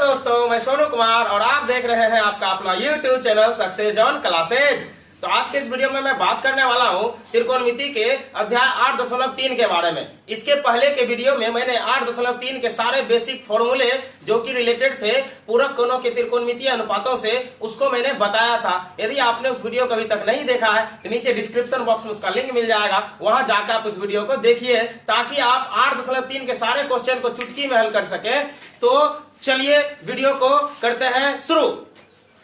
दोस्तों, मैं सोनू कुमार और आप देख रहे हैं आपका अपना YouTube channel success John classes. तो आज के इस वीडियो में मैं बात करने वाला हूं त्रिकोणमिति के अध्याय 8.3 के बारे में। इसके पहले के वीडियो में मैंने 8.3 के सारे बेसिक फॉर्मूले जो कि रिलेटेड थे पूरक कोणों के त्रिकोणमितीय अनुपातों से, उसको मैंने बताया था। यदि आपने उस वीडियो को अभी तक नहीं देखा है तो नीचे डिस्क्रिप्शन बॉक्स में उसका लिंक मिल जाएगा, वहां जाकर आप उस वीडियो को देखिए ताकि आप 8.3 के सारे क्वेश्चन को चुटकी में हल कर सके। तो चलिए वीडियो को करते हैं शुरू।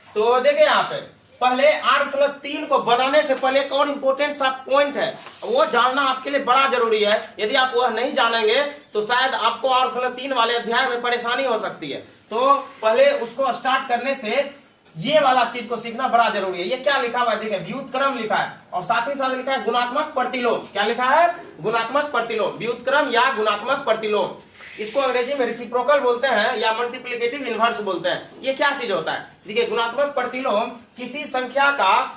तो देखिए यहाँ पे पहले 8.3 को बनाने से पहले एक और इम्पोर्टेंट सा पॉइंट है, वो जानना आपके लिए बड़ा जरूरी है। यदि आप वह नहीं जानेंगे तो शायद आपको 8.3 वाले अध्याय में परेशानी हो सकती है। तो पहले उसको स्टार्ट करने से ये वाला चीज को सीखना बड़ा जरूरी है। ये क्या लिखा हुआ है, देखिए व्युत्क्रम लिखा है और साथ ही साथ लिखा है गुणात्मक प्रतिलोम। क्या लिखा है? गुणात्मक प्रतिलोम, व्युत्क्रम या गुणात्मक प्रतिलोम। इसको अंग्रेजी में रेसिप्रोकल बोलते हैं या मल्टीप्लिकेटिव इनवर्स बोलते हैं। ये क्या चीज होता है? देखिए गुणात्मक प्रतिलोम किसी संख्या का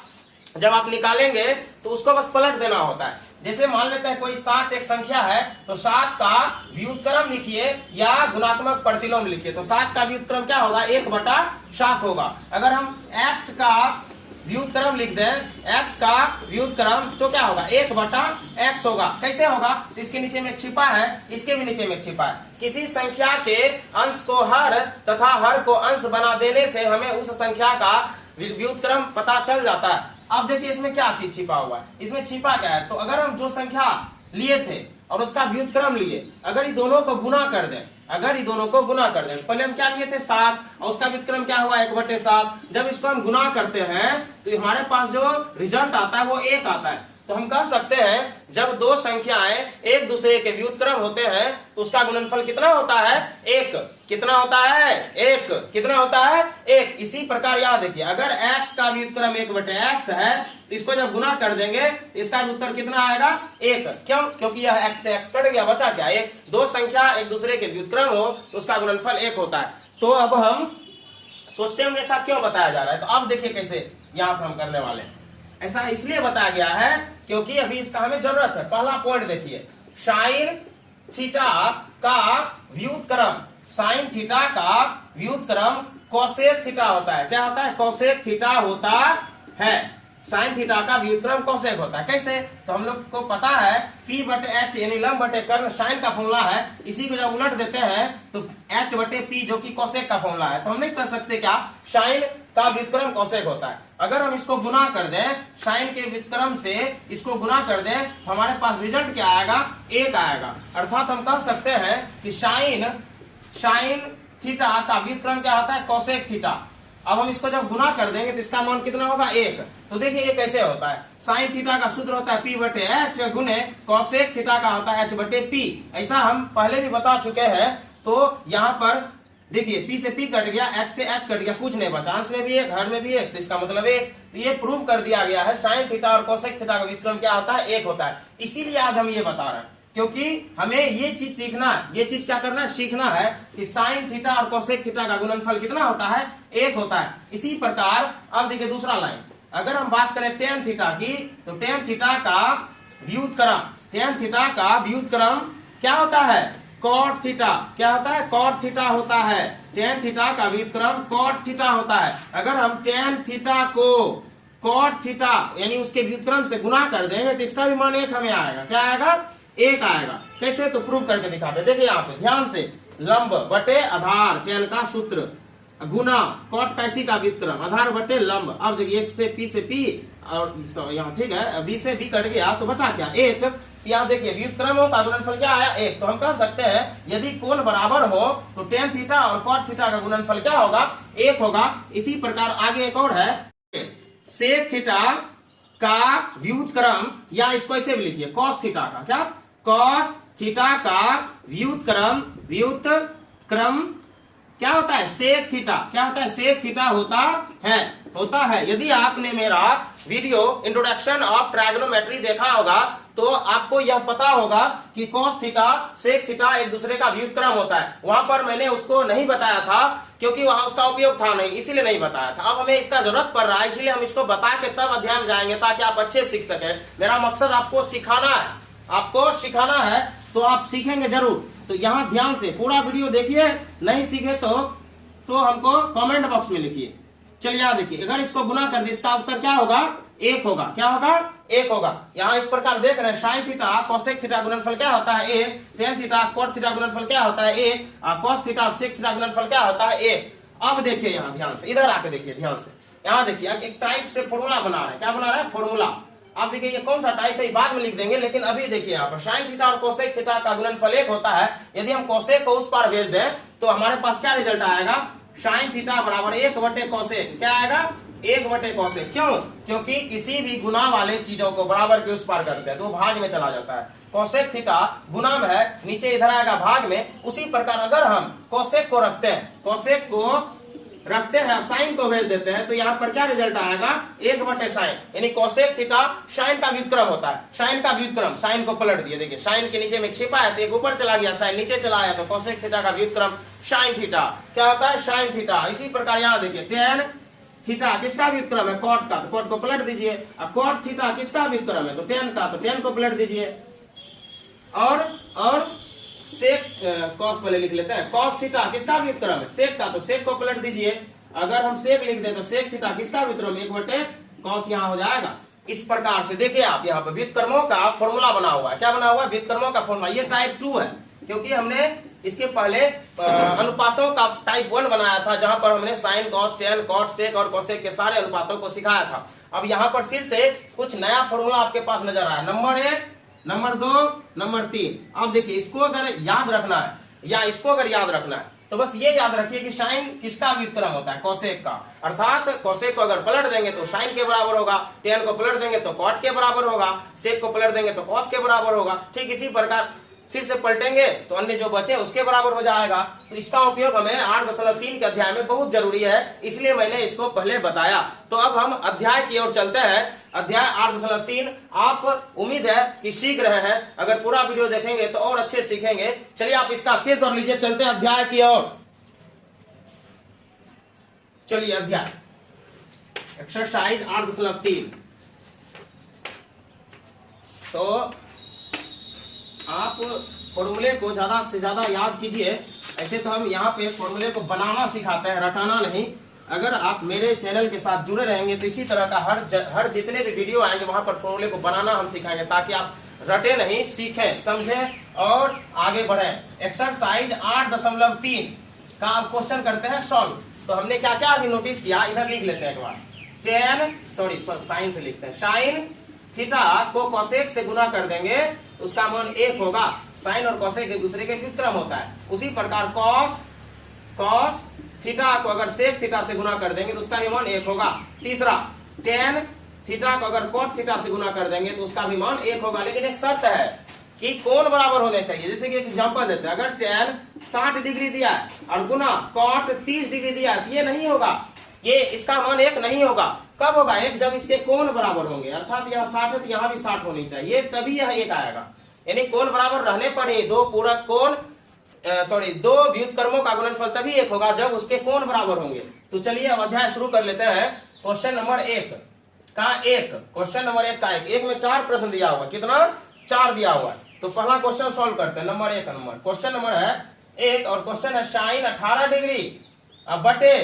जब आप निकालेंगे तो उसको बस पलट देना होता है। जैसे मान लेते हैं कोई 7 एक संख्या है तो 7 का व्युत्क्रम लिखिए या गुणात्मक प्रतिलोम लिखिए। तो 7 का व्युत्क्रम क्या होगा? 1/7 होगा। अगर हम x का व्युत्क्रम लिख दें, x का व्युत्क्रम तो क्या होगा? 1/x होगा। कैसे होगा? इसके नीचे में एक छिपा है, इसके भी नीचे में एक छिपा है। किसी संख्या के अंश को हर तथा हर को अंश बना देने से हमें उस संख्या का व्युत्क्रम पता चल जाता है। अब देखिए इसमें क्या चीज छिपा हुआ है, इसमें छिपा क्या है? तो अगर हम जो संख्या लिए थे और उसका व्युत्क्रम लिए, अगर ये दोनों को गुना कर दें, पहले हम क्या लिए थे? 7 और उसका व्युत्क्रम क्या हुआ? 1/7। जब इसको हम गुना करते हैं तो हमारे पास जो रिजल्ट आता है वो 1 आता है। तो हम कह सकते हैं जब दो संख्याएं एक दूसरे के व्युत्क्रम होते हैं तो उसका गुणनफल कितना होता है? 1। कितना होता है? 1। कितना होता है? 1। इसी प्रकार यहाँ देखिए, अगर x का व्युत्क्रम 1/x है तो इसको जब गुना कर देंगे तो इसका उत्तर कितना आएगा? 1। क्यों? क्योंकि यह x से x कट गया, बचा क्या? 1। दो संख्या एक दूसरे के व्युत्क्रम हो तो उसका गुणनफल 1 होता है। तो अब हम सोचते होंगे ऐसा क्यों बताया जा रहा है, तो अब देखिए कैसे यहाँ पर हम करने वाले हैं। ऐसा इसलिए बताया गया है क्योंकि अभी इसका हमें जरूरत है। पहला पॉइंट देखिए, साइन थीटा का व्युत्क्रम, साइन थीटा का व्युत्क्रम कोसेक थीटा होता है। क्या होता है? कोसेक थीटा होता है। साइन थीटा का व्युत्क्रम कोसेक होता है। कैसे? तो हम लोग को पता है P/H यानी लंब बटे कर्ण साइन का फॉर्मूला है। इसी को जब उलट देते हैं तो H/P जो कि कोसेक का फॉर्मूला है। तो हम नहीं कर सकते क्या? साइन का व्युत्क्रम कोसेक होता है। अगर हम इसको गुना कर दें, साइन के व्युत्क्रम से इसको गुना कर दें तो हमारे पास रिजल्ट क्या आएगा? 1 आएगा। अर्थात हम कह सकते हैं कि साइन थीटा का व्युत्क्रम क्या होता है? Cosec theta. अब हम इसको जब गुना कर देंगे तो इसका मान कितना होगा? 1। तो देखिए ये कैसे होता है। साइन थीटा का सूत्र होता है P/H गुने कोसेक थीटा का होता है H/P। ऐसा हम पहले भी बता चुके हैं। तो यहाँ पर देखिए P से P कट गया, H से H कट गया, कुछ नहीं बचा। अंश में भी 1, हर में भी 1, तो इसका मतलब 1। तो ये प्रूव कर दिया गया है साइन थीटा और कोसेक थीटा का व्युत्क्रम क्या होता है? 1 होता है। इसीलिए आज हम ये बता रहे हैं क्योंकि हमें ये चीज सीखना है। ये चीज क्या करना है? सीखना है कि साइन थीटा और कोसेक थीटा का गुणनफल कितना होता है? 1 होता है। इसी प्रकार अब देखिए दूसरा लाइन, अगर हम बात करें टेन थीटा की तो टेन थीटा का व्युत्क्रम क्या होता है? Cot theta. क्या होता है? कॉट थीटा होता है। टेन थीटा का व्युत्क्रम कॉट थीटा होता है। अगर हम टेन थीटा को कॉट थीटा यानी उसके व्युत्क्रम से गुना कर देंगे तो इसका भी मान 1 हमें आएगा। क्या आएगा? 1 आएगा। कैसे? तो प्रूव करके दिखाते। देखिए यहाँ पे ध्यान से, लंब बटे आधार टेन का सूत्र गुना कॉट का इसी का व्युत्क्रम आधार बटे लंब। अब देखिए 1 से P से P और यहाँ ठीक है, B से B कट गया तो बचा क्या? 1। यहाँ देखिए व्युत्क्रमों का गुणनफल क्या आया? 1। तो हम कह सकते हैं यदि कोण बराबर हो तो टेन थीटा और कॉट थीटा का गुणनफल क्या होगा? 1 होगा। इसी प्रकार आगे एक और है, सेक थीटा का व्युत्क्रम, या इसको ऐसे भी लिखिए कॉस थीटा का, क्या? कॉस थीटा का व्युत्क्रम क्या होता है? Sec theta. क्या होता है? सेक थीटा होता है। यदि आपने मेरा वीडियो इंट्रोडक्शन ऑफ ट्रायगोनोमेट्री देखा होगा तो आपको यह पता होगा कि कॉस थीटा सेक थीटा एक दूसरे का व्युत्क्रम होता है। वहां पर मैंने उसको नहीं बताया था क्योंकि वहां उसका उपयोग था नहीं, इसीलिए नहीं बताया था। अब हमें इसका जरूरत पड़ रहा है, इसलिए हम इसको बता के तब अध्ययन जाएंगे ताकि आप अच्छे सीख सके। मेरा मकसद आपको सिखाना है तो आप सीखेंगे जरूर। तो यहाँ ध्यान से पूरा वीडियो देखिए, नहीं सीखे तो तो हमको कमेंट बॉक्स में लिखिए। चलिए यहाँ देखिए, अगर इसको गुना कर दिए इसका उत्तर क्या होगा, 1 होगा। क्या होगा, 1 होगा। यहाँ इस प्रकार देख रहे हैं साइन थीटा कोसेक थीटा गुणनफल क्या होता है 1, टेन थीटा कोट थीटा गुणनफल क्या होता है 1, कोस थीटा और सेक थीटा गुणनफल क्या होता है 1। अब देखिए यहाँ ध्यान से, इधर आके देखिए ध्यान से, यहाँ देखिए एक टाइप से फॉर्मूला बना रहे हैं। क्या बना रहे हैं, फॉर्मूला। आप देखिए ये कौन सा टाइप है बाद में लिख देंगे, लेकिन अभी देखिए यहाँ पर साइन थीटा और कोसेक थीटा का गुणनफल 1 होता है। यदि हम कोसेक को उस पार भेज दें तो हमारे पास क्या रिजल्ट आएगा, साइन थीटा बराबर 1/कोसेक। क्या आएगा, 1/कोसेक। क्यों, क्योंकि किसी भी गुना वाले चीजों को बराबर के उस पार करते हैं तो भाग में चला जाता है। कोसेक थीटा गुना में है, नीचे इधर आएगा भाग में। उसी प्रकार अगर हम कोसेक को रखते हैं, कोसेक को रखते हैं, साइन को भेज देते हैं, तो यहाँ पर क्या रिजल्ट आएगा, 1/साइन। यानी कोसेक थीटा साइन का व्युत्क्रम होता है। साइन का व्युत्क्रम, साइन को पलट दिए, देखिए साइन के नीचे में छिपा है तो एक ऊपर चला गया, साइन नीचे चला आया, तो कोसेक थीटा का व्युत्क्रम साइन थीटा क्या होता है, साइन थीटा। इसी प्रकार यहाँ देखिए टेन थीटा किसका व्युत्क्रम है, कॉट का, तो कॉट को पलट दीजिए। कॉट थीटा किसका व्युत्क्रम है, तो टेन का, तो टेन को पलट दीजिए। और सेक कॉस पहले लिख लेते हैं, कॉस थीटा किसका व्युत्क्रम है, सेक का, तो सेक को पलट दीजिए। अगर हम सेक लिख दें तो सेक थीटा किसका व्युत्क्रम, 1/कॉस यहाँ हो जाएगा। इस प्रकार से देखिए आप यहाँ पे व्युत्क्रमों का फॉर्मूला बना हुआ है। क्या बना हुआ है, व्युत्क्रमों का फॉर्मूला। ये टाइप 2 है, क्योंकि हमने इसके पहले अनुपातों का टाइप 1 बनाया था, जहां पर हमने sine cos tan cot sec और कोसेक के सारे अनुपातों को सिखाया था। अब यहाँ पर फिर से कुछ नया फॉर्मूला आपके पास नजर आया, नंबर 1, नंबर 2, नंबर 3। अब देखिए इसको अगर याद रखना है या इसको अगर याद रखना है तो बस ये याद रखिए कि साइन किसका व्युत्क्रम होता है, कोसेक का। अर्थात कोसेक को अगर पलट देंगे तो साइन के बराबर होगा, टेन को पलट देंगे तो कॉट के बराबर होगा, सेक को पलट देंगे तो कॉस के बराबर होगा। ठीक इसी प्रकार फिर से पलटेंगे तो अन्य जो बचे उसके बराबर हो जाएगा। तो इसका उपयोग हमें 8.3 के अध्याय में बहुत जरूरी है, इसलिए मैंने इसको पहले बताया। तो अब हम अध्याय की ओर चलते हैं, अध्याय 8.3। आप उम्मीद है कि सीख रहे हैं, अगर पूरा वीडियो देखेंगे तो और अच्छे सीखेंगे। चलिए आप इसका स्क्रीनशॉट लीजिए, चलते हैं अध्याय की ओर। चलिए अध्याय एक्सरसाइज 8.3। तो आप फॉर्मूले को ज्यादा से ज्यादा याद कीजिए। ऐसे तो हम यहाँ पे फॉर्मूले को बनाना सिखाते हैं, रटाना नहीं। अगर आप मेरे चैनल के साथ जुड़े रहेंगे तो इसी तरह का हर जितने भी वीडियो आएंगे वहां पर फॉर्मूले को बनाना हम सिखाएंगे, ताकि आप रटे नहीं, सीखें, समझें और आगे बढ़ें। एक्सरसाइज 8.3 का आप क्वेश्चन करते हैं सॉल्व। तो हमने क्या क्या अभी नोटिस किया, इधर लिख लेते हैं एक बार। साइन से लिखते हैं, साइन थीटा को कोसेक से गुना कर देंगे तो उसका मान 1 होगा। साइन और कोसेक एक दूसरे के व्युत्क्रम होता है। उसी प्रकार कॉस थीटा को अगर सेक थीटा से गुना कर देंगे तो उसका भी मान 1 होगा। तीसरा, टेन थीटा को अगर कोट थीटा से गुना कर देंगे तो उसका भी मान 1 होगा। लेकिन एक शर्त है कि कोण बराबर होने चाहिए। जैसे कि एक एग्जांपल देते हैं, अगर टेन 60 डिग्री दिया है और गुना कॉट 30 डिग्री दिया है तो ये नहीं होगा, ये इसका मान 1 नहीं होगा। कब होगा 1, जब इसके कोण बराबर होंगे। अर्थात यहाँ 60 है तो यहाँ भी 60 होनी चाहिए, तभी यह 1 आएगा। यानी कोण बराबर रहने पर ही दो पूरक कोण दो व्युत्क्रमों का गुणनफल तभी 1 होगा जब उसके कोण बराबर होंगे। तो चलिए अब अध्याय शुरू कर लेते हैं। क्वेश्चन नंबर 1 का 1, क्वेश्चन नंबर 1 का 1 में 4 प्रश्न दिया हुआ, कितना 4 दिया हुआ है। तो पहला क्वेश्चन सॉल्व करते हैं। नंबर 1 नंबर क्वेश्चन नंबर है 1 और क्वेश्चन है साइन 18 डिग्री बटे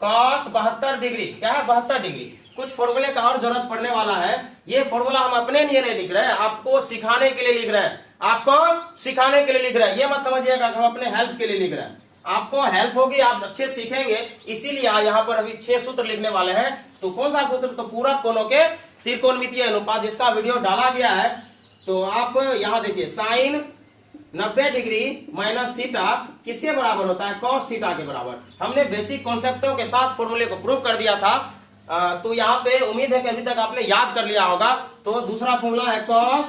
कॉस 72 डिग्री। क्या है 72 डिग्री। कुछ फॉर्मूले का और जरूरत पड़ने वाला है। ये फॉर्मूला हम अपने लिए नहीं लिख रहे हैं, आपको सिखाने के लिए लिख रहे हैं, आपको सिखाने के लिए लिख रहे हैं। ये मत समझिएगा हम अपने हेल्प के लिए लिख रहे हैं। आपको हेल्प होगी, आप अच्छे सीखेंगे, इसीलिए यहाँ पर अभी 6 सूत्र लिखने वाले हैं। तो कौन सा सूत्र, तो पूरक कोणों के त्रिकोणमितीय अनुपात, जिसका वीडियो डाला गया है। तो आप यहाँ देखिए, साइन 90 डिग्री माइनस थीटा किसके बराबर होता है, कॉस थीटा के बराबर। हमने बेसिक कॉन्सेप्टों के साथ फॉर्मूले को प्रूव कर दिया था। तो यहाँ पे उम्मीद है कि अभी तक आपने याद कर लिया होगा। तो दूसरा फॉर्मूला है कॉस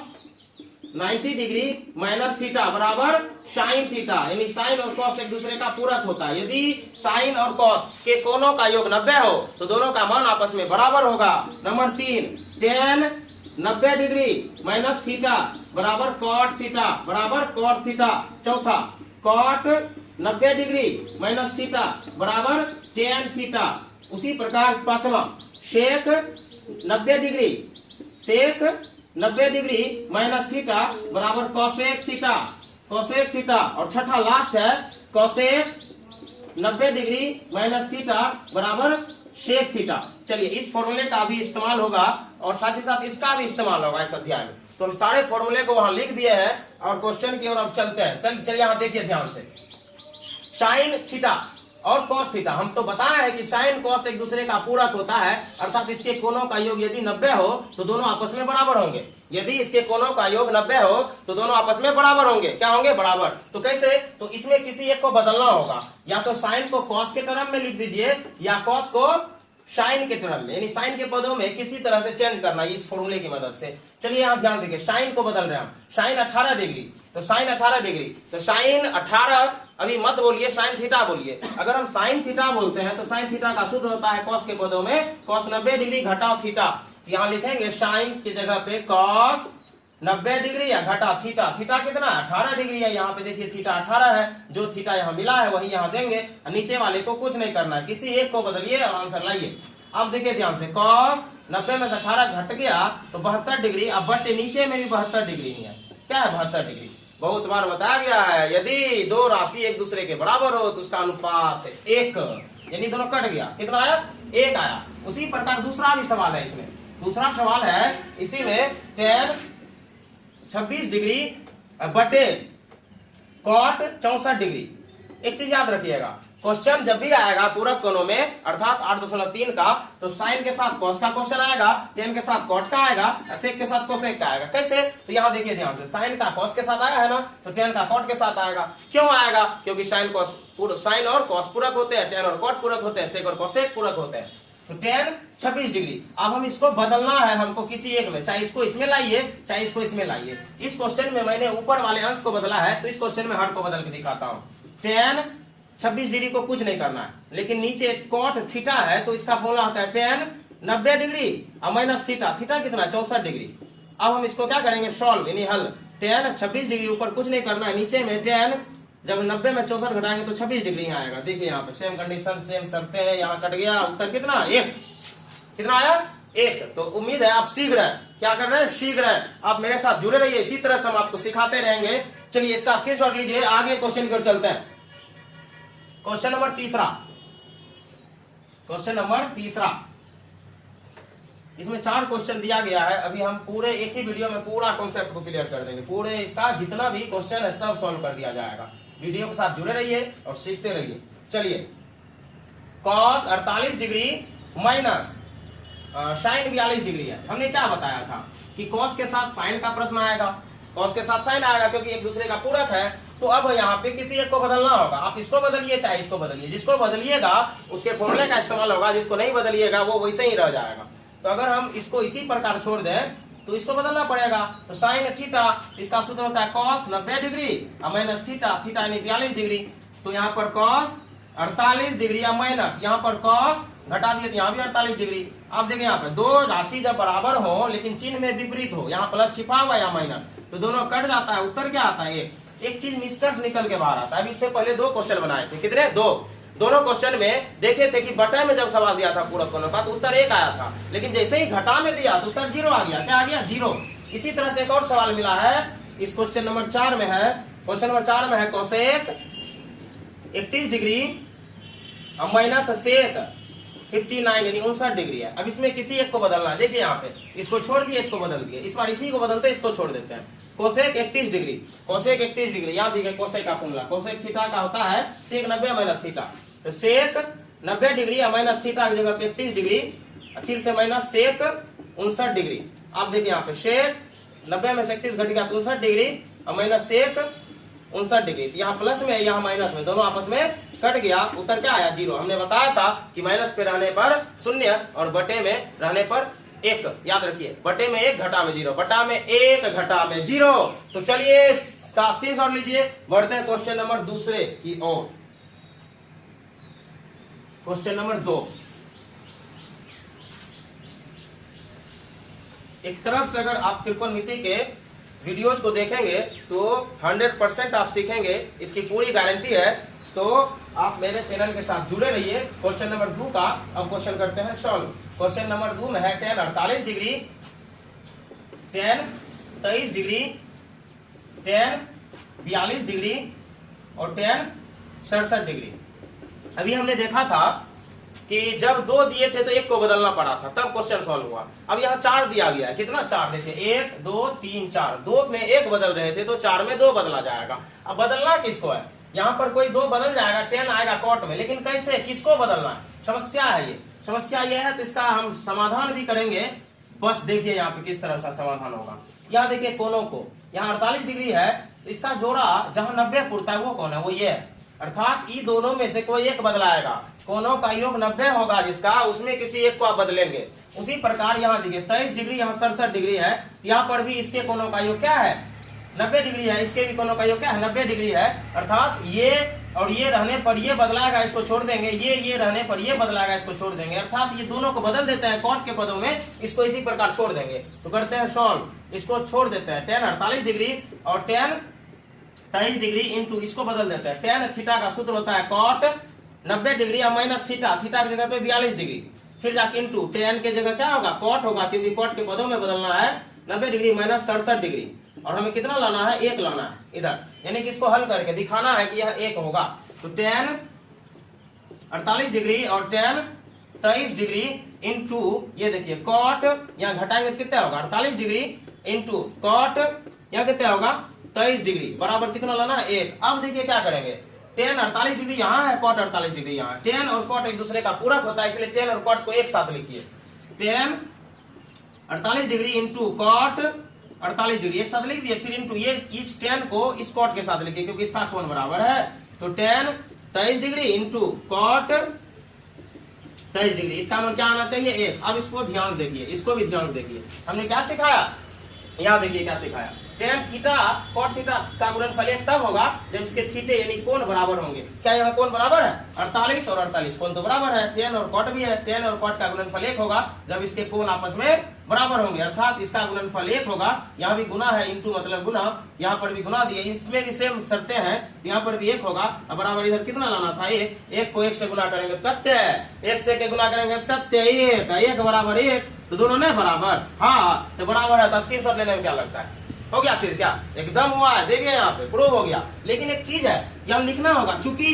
90 डिग्री माइनस थीटा बराबर साइन थीटा, यानी साइन और कॉस एक दूसरे का पूरक होता है। यदि साइन और कॉस के कोणों का योग 90 हो तो दोनों का मान आपस में बराबर होगा। Number 3, ten 90 degree minus theta बराबर कॉट थीटा बराबर कॉट थीटा। चौथा, कॉट 90 डिग्री माइनस थीटा बराबर टेन थीटा। उसी प्रकार पांचवा, सेक 90 डिग्री माइनस थीटा बराबर कोसेक थीटा। और छठा लास्ट है कोसेक 90 डिग्री माइनस थीटा बराबर सेक थीटा। चलिए इस फॉर्मूले का भी इस्तेमाल होगा और साथ ही साथ इसका भी इस्तेमाल होगा इस अध्याय में। तो हम सारे फॉर्मूले को वहां लिख दिए हैं और क्वेश्चन की ओर अब चलते हैं। चलिए यहां देखिए ध्यान से, साइन थीटा और कॉस थीटा, हम तो बताए हैं कि साइन कॉस एक दूसरे का पूरक होता है, अर्थात इसके कोणों का योग यदि 90 हो तो दोनों आपस में बराबर होंगे। यदि इसके कोणों का योग 90 हो तो दोनों आपस में बराबर होंगे। क्या होंगे? बराबर। तो कैसे? तो इसमें किसी एक को बदलना होगा, या तो साइन को कॉस के टर्म में लिख दीजिए या कॉस को साइन के टर्म में, यानी साइन के पदों में किसी तरह से चेंज करना इस फॉर्मूले की मदद से। चलिए आप ध्यान देखिए, साइन को बदल रहे हैं हम, साइन 18 डिग्री, तो साइन 18 डिग्री, तो साइन 18, अभी मत बोलिए साइन थीटा बोलिए। अगर हम साइन थीटा बोलते हैं तो साइन थीटा का सूत्र होता है कॉस के पदों में कॉस 90 डिग्री घटाओ थीटा। यहां लिखेंगे साइन की जगह पे कॉस 90 डिग्री या घटा थीटा। थीटा कितना है? 18 डिग्री है। यहाँ पे देखिए थीटा 18 है, जो थीटा यहाँ मिला है वही यहाँ देंगे, नीचे वाले को कुछ नहीं करना है, किसी एक को बदलिए और आंसर लाइए। अब देखिए ध्यान से, कॉस 90 में से 18 घट गया तो 72 डिग्री। अब बटे नीचे में भी 72 डिग्री ही है। क्या है? 72 डिग्री। बहुत बार बताया गया है, यदि दो राशि एक दूसरे के बराबर हो तो उसका अनुपात 1, यानी दोनों कट गया। कितना आया? 1 आया। उसी प्रकार दूसरा भी सवाल है इसमें। दूसरा सवाल है इसी में, tan 26 डिग्री बटे कॉट 64 डिग्री। एक चीज याद रखिएगा, क्वेश्चन जब भी आएगा पूरक कोणों में अर्थात 8.3 का, तो साइन के साथ कॉस का क्वेश्चन आएगा, टेन के साथ कॉट का आएगा, सेक के साथ कोसेक का आएगा। कैसे? तो यहाँ देखिए ध्यान से, साइन का कॉस के साथ आया है ना, तो टेन का कॉट के साथ आएगा। क्यों आएगा? क्योंकि साइन और कॉस पूरक होते हैं, टेन और कॉट पूरक होते हैं, सेक और कोसेक पूरक होते हैं। तो tan 26 डिग्री। अब हम इसको बदलना है हमको किसी एक में, चाहे इसको इसमें लाइए चाहे इसको इसमें लाइए। इस क्वेश्चन में मैंने ऊपर वाले अंश को बदला है, तो इस क्वेश्चन में हर को बदल के दिखाता हूं। tan 26 डिग्री को कुछ नहीं करना है, लेकिन नीचे कॉट थीटा है तो इसका फॉर्मूला होता है tan 90 डिग्री और माइनस थीटा। थीटा कितना? 64 डिग्री। अब हम इसको क्या करेंगे? सॉल्व, यानी हल। tan 26 डिग्री, ऊपर कुछ नहीं करना है, नीचे में tan, जब 90 में 64 घटाएंगे तो 26 डिग्री यहाँ आएगा। देखिए यहाँ पे सेम कंडीशन, सेम शर्तें हैं, यहाँ कट गया, उत्तर कितना? 1। कितना आया? 1। तो उम्मीद है आप सीख रहे हैं। क्या कर रहे हैं? सीख रहे हैं। आप मेरे साथ जुड़े रहिए, इसी तरह से हम आपको सिखाते रहेंगे। चलिए इसका स्क्रीनशॉट लीजिए, आगे क्वेश्चन की ओर चलते हैं। क्वेश्चन नंबर तीसरा, क्वेश्चन नंबर तीसरा, इसमें 4 क्वेश्चन दिया गया है। अभी हम पूरे एक ही वीडियो में पूरा कॉन्सेप्ट को क्लियर कर देंगे। पूरे इसका जितना भी क्वेश्चन है सब सॉल्व कर दिया जाएगा। वीडियो के साथ जुड़े रहिए और सीखते रहिए। चलिए, cos 48 degree minus sine 42 degree है। हमने क्या बताया था कि कॉस के साथ साइन का प्रश्न आएगा, कॉस के साथ साइन आएगा क्योंकि एक दूसरे का पूरक है। तो अब यहाँ पे किसी एक को बदलना होगा, आप इसको बदलिए चाहे इसको बदलिए। जिसको बदलिएगा उसके फॉर्मूले का इस्तेमाल होगा, जिसको नहीं बदलिएगा वो वैसे ही रह जाएगा। तो अगर हम इसको इसी प्रकार छोड़ दें तो इसको बदलना पड़ेगा। तो साइन थीटा, इसका सूत्र होता है कॉस 90 डिग्री और माइनस थीटा, थीटा यानी 42 डिग्री। तो यहाँ पर कॉस 48 डिग्री या माइनस, यहाँ पर कॉस घटा दिए तो यहाँ भी 48 डिग्री। आप देखें यहाँ पे दो राशि जब बराबर हो लेकिन चिन्ह में विपरीत हो, यहाँ प्लस छिपा हुआ या माइनस, तो दोनों कट जाता है, उत्तर क्या आता है? एक चीज निष्कर्ष निकल के बाहर आता है। अब इससे पहले 2 क्वेश्चन बनाए थे, कितने? 2। दोनों क्वेश्चन में देखे थे कि बटा में जब सवाल दिया था पूरक कोणों का तो उत्तर 1 आया था, लेकिन जैसे ही घटा में दिया तो उत्तर 0 आ गया। क्या आ गया? 0। इसी तरह से एक और सवाल मिला है, इस क्वेश्चन नंबर 4 में है। क्वेश्चन नंबर 4 में है कोसेक 31 डिग्री और माइनस सेक 59 यानी 59 डिग्री है। अब इसमें किसी एक को बदलना है। देखिए यहाँ पे इसको छोड़ दिए, इसको बदल दिए, इस बार इसी को बदलते इसको छोड़ देते हैं। कोसेक 31 डिग्री, कोसेक 31 डिग्री, यहाँ देखिए कोसेक का फॉर्मूला, कोसेक थीटा का होता है सेक 90 माइनस थीटा। तो सेक 90 डिग्री और माइनस थीटा की जगह पे 31 डिग्री, फिर से माइनस सेक 59 डिग्री। आप देखिए यहाँ पे सेक 90 में से 31 घट गया तो 59 डिग्री और माइनस सेक 59 डिग्री। तो यहाँ प्लस में यहाँ माइनस में, दोनों आपस में कट गया, उत्तर क्या आया? 0। हमने बताया था कि माइनस पे रहने पर 0 और बटे में रहने पर 1। याद रखिए, बटे में 1 घटा में 0, बटा में 1 घटा में 0। तो चलिए इसका स्क्रीनशॉट लीजिए, बढ़ते हैं क्वेश्चन नंबर दूसरे की ओर। Question number 2। एक तरफ से अगर आप त्रिकोणमिति के वीडियोज को देखेंगे तो 100% आप सीखेंगे, इसकी पूरी गारंटी है। तो आप मेरे चैनल के साथ जुड़े रहिए। क्वेश्चन नंबर 2 का अब क्वेश्चन करते हैं सॉल्व। क्वेश्चन नंबर 2 में है tan 48 degree, tan 23 degree, tan 42 degree और tan 67 डिग्री। अभी हमने देखा था कि जब 2 दिए थे तो 1 को बदलना पड़ा था, तब क्वेश्चन सॉल्व हुआ। अब यहाँ 4 दिया गया है, कितना 4 देखिए 1 2 3 4, 2 में 1 बदल रहे थे तो 4 में 2 बदला जाएगा। अब बदलना किसको है, यहाँ पर कोई 2 बदल जाएगा, 10 आएगा कॉट में, लेकिन कैसे, किसको बदलना है, समस्या है ये, समस्या ये है। तो इसका हम समाधान भी करेंगे, बस देखिए यहाँ पे किस तरह से समाधान होगा। यहाँ देखिए कोनों को, यहाँ 48 डिग्री है तो इसका जोड़ा जहाँ 90 पुरता है वो कौन है, वो ये है, अर्थात इन दोनों में से कोई एक बदलाएगा। कोनों का योग 90 होगा जिसका, उसमें किसी एक को आप बदलेंगे। उसी प्रकार यहाँ देखिए 23 डिग्री, यहाँ 67 डिग्री है, तो यहाँ पर भी इसके कोनों का योग क्या है, 90 डिग्री है, इसके भी कोनों का योग क्या है, 90 डिग्री है। अर्थात ये और ये रहने पर ये बदलाएगा, इसको छोड़ देंगे, ये रहने पर ये बदलाएगा, इसको छोड़ देंगे। अर्थात ये दोनों को बदल देते हैं कॉट के पदों में, इसको इसी प्रकार छोड़ देंगे। तो करते हैं सॉल्व, इसको छोड़ देते हैं, tan 48 डिग्री और tan 23 डिग्री इंटू इसको बदल देते हैं, tan थीटा का सूत्र होता है cot 90 डिग्री और माइनस थीटा, थीटा की जगह पे 42 डिग्री, फिर जाके इंटू tan के जगह क्या होगा, cot होगा, क्योंकि cot के पदों में बदलना है 90 डिग्री माइनस 67 डिग्री, और हमें कितना लाना है, 1 लाना है इधर, यानी कि इसको हल करके दिखाना है कि यह 1 होगा। तो tan 48 डिग्री और tan 23 डिग्री इंटू ये देखिए cot, यहाँ घटाएंगे तो कितना होगा, 48 डिग्री इंटू cot, यहाँ कितना होगा 23 डिग्री, बराबर कितना लाना है, 1। अब देखिए क्या करेंगे, tan 48 डिग्री यहाँ है, cot 48 डिग्री यहाँ है, tan और cot एक दूसरे का पूरक होता है, इसलिए tan और cot को एक साथ लिखिए, tan 48 degree into cot 48 degree एक साथ लिख दिए, फिर इंटू ये इस tan को इस cot के साथ लिखिए क्योंकि इसका कोण बराबर है। तो tan 23 degree into cot 23 degree, इसका मान क्या आना चाहिए, 1। अब इसको ध्यान देखिए, इसको भी ध्यान देखिए, हमने क्या सिखाया, यहाँ देखिए क्या सिखाया, tan थीटा cot थीटा का गुणनफल 1 तब होगा जब इसके थीटे यानी कोण बराबर होंगे। क्या यहाँ कोण बराबर है, 48 और 48 कोण तो बराबर है, tan और cot भी है, tan और cot का गुणनफल 1 होगा जब इसके कोण आपस में बराबर होंगे, अर्थात इसका गुणनफल 1 होगा। यहाँ भी गुना है, इंटू मतलब गुना, यहाँ पर भी गुना दिए, इसमें भी सेम शर्तें हैं, यहाँ पर भी 1 होगा। अब बराबर इधर कितना लाना था, 1 को 1 से गुना करेंगे तो कत्ते, 1 से के गुना करेंगे तो कत्ते, 1 बराबर 1, तो दोनों नहीं बराबर, हाँ तो बराबर है, तो स्क्रीनशॉट लेने में क्या लगता है, हो गया सिर, क्या एकदम हुआ है, देखिए यहाँ पे प्रूव हो गया। लेकिन एक चीज है, यहाँ लिखना होगा, चूंकि